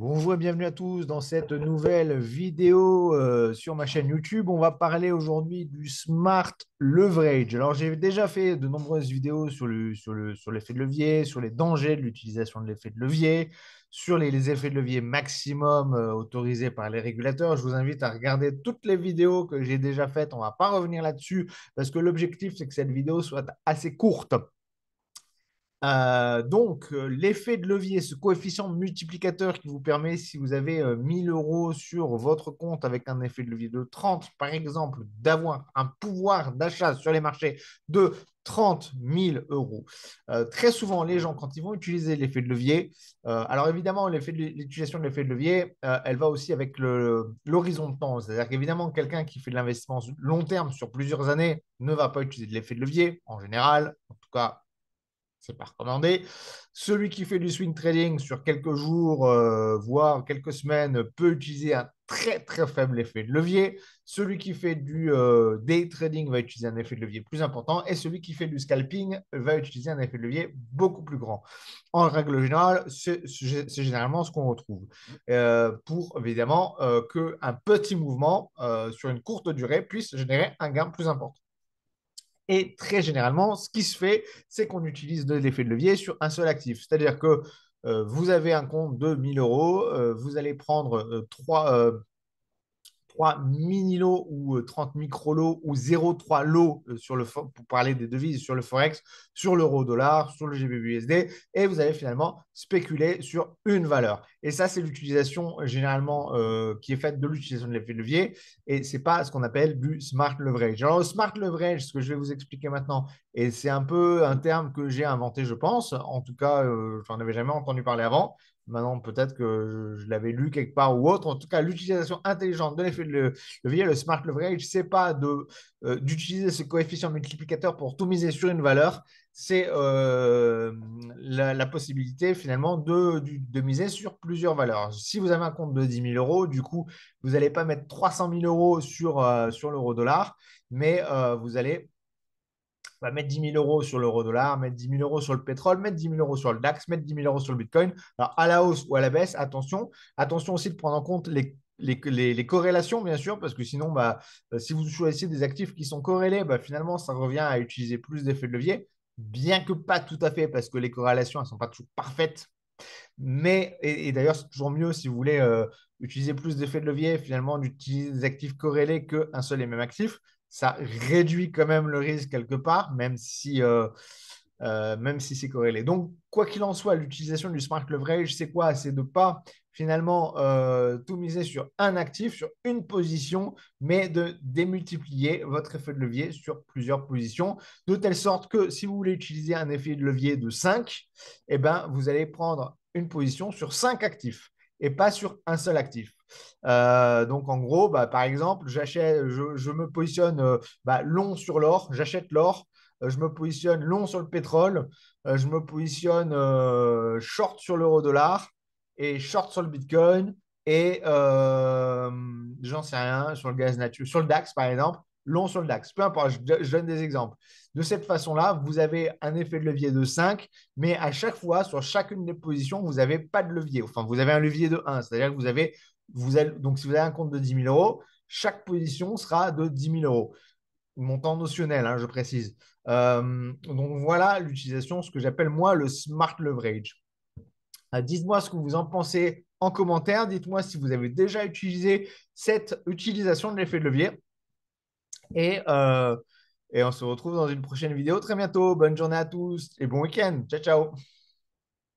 Bonjour et bienvenue à tous dans cette nouvelle vidéo sur ma chaîne YouTube. On va parler aujourd'hui du smart leverage. Alors, j'ai déjà fait de nombreuses vidéos sur l'effet de levier, sur les dangers de l'utilisation de l'effet de levier, sur les effets de levier maximum autorisés par les régulateurs. Je vous invite à regarder toutes les vidéos que j'ai déjà faites. On ne va pas revenir là-dessus parce que l'objectif, c'est que cette vidéo soit assez courte. L'effet de levier, ce coefficient multiplicateur qui vous permet, si vous avez 1000 euros sur votre compte avec un effet de levier de 30, par exemple, d'avoir un pouvoir d'achat sur les marchés de 30 000 euros. Très souvent, les gens, quand ils vont utiliser l'effet de levier, alors évidemment, l'utilisation de l'effet de levier, elle va aussi avec l'horizon de temps. C'est-à-dire qu'évidemment, quelqu'un qui fait de l'investissement long terme sur plusieurs années ne va pas utiliser de l'effet de levier en général, en tout cas c'est pas recommandé. Celui qui fait du swing trading sur quelques jours, voire quelques semaines, peut utiliser un très très faible effet de levier. Celui qui fait du day trading va utiliser un effet de levier plus important et celui qui fait du scalping va utiliser un effet de levier beaucoup plus grand. En règle générale, c'est généralement ce qu'on retrouve. Pour évidemment qu'un petit mouvement sur une courte durée puisse générer un gain plus important. Et très généralement, ce qui se fait, c'est qu'on utilise de l'effet de levier sur un seul actif. C'est-à-dire que vous avez un compte de 1000 euros, vous allez prendre 3 mini-lots ou 30 micro-lots ou 0,3 lots pour parler des devises sur le Forex, sur l'euro-dollar, sur le GBP-USD, et vous allez finalement spéculer sur une valeur. Et ça, c'est l'utilisation généralement qui est faite de l'utilisation de l'effet de levier, et ce n'est pas ce qu'on appelle du smart leverage. Alors, le smart leverage, ce que je vais vous expliquer maintenant, et c'est un peu un terme que j'ai inventé, je pense, en tout cas, je n'en avais jamais entendu parler avant. Maintenant, peut-être que je l'avais lu quelque part ou autre. En tout cas, l'utilisation intelligente de l'effet de levier, le smart leverage, c'est pas d'utiliser ce coefficient multiplicateur pour tout miser sur une valeur. C'est la possibilité finalement de miser sur plusieurs valeurs. Si vous avez un compte de 10 000 euros, du coup, vous n'allez pas mettre 300 000 euros sur l'euro-dollar, mais vous allez va mettre 10 000 euros sur l'euro-dollar, mettre 10 000 euros sur le pétrole, mettre 10 000 euros sur le DAX, mettre 10 000 euros sur le Bitcoin. Alors, à la hausse ou à la baisse, attention. Attention aussi de prendre en compte les corrélations, bien sûr, parce que sinon, si vous choisissez des actifs qui sont corrélés, finalement, ça revient à utiliser plus d'effets de levier, bien que pas tout à fait, parce que les corrélations, elles ne sont pas toujours parfaites. Mais, et d'ailleurs, c'est toujours mieux si vous voulez utiliser plus d'effets de levier, finalement, d'utiliser des actifs corrélés qu'un seul et même actif. Ça réduit quand même le risque quelque part, même si c'est corrélé. Donc, quoi qu'il en soit, l'utilisation du smart leverage, c'est quoi? C'est de ne pas finalement tout miser sur un actif, sur une position, mais de démultiplier votre effet de levier sur plusieurs positions, de telle sorte que si vous voulez utiliser un effet de levier de 5, eh ben, vous allez prendre une position sur 5 actifs et pas sur un seul actif. Donc, en gros, par exemple, je me positionne long sur l'or, j'achète l'or, je me positionne long sur le pétrole, je me positionne short sur l'euro-dollar et short sur le Bitcoin et j'en sais rien, sur le gaz naturel, sur le DAX par exemple, long sur le DAX. Peu importe, je donne des exemples. De cette façon-là, vous avez un effet de levier de 5, mais à chaque fois, sur chacune des positions, vous n'avez pas de levier. Enfin, vous avez un levier de 1, c'est-à-dire que donc si vous avez un compte de 10 000 euros, chaque position sera de 10 000 euros montant notionnel, hein, je précise. Donc voilà l'utilisation, ce que j'appelle moi le smart leverage. Dites-moi ce que vous en pensez en commentaire. Dites-moi si vous avez déjà utilisé cette utilisation de l'effet de levier. Et, euh, et on se retrouve dans une prochaine vidéo très bientôt. Bonne journée à tous et bon week-end. Ciao, ciao.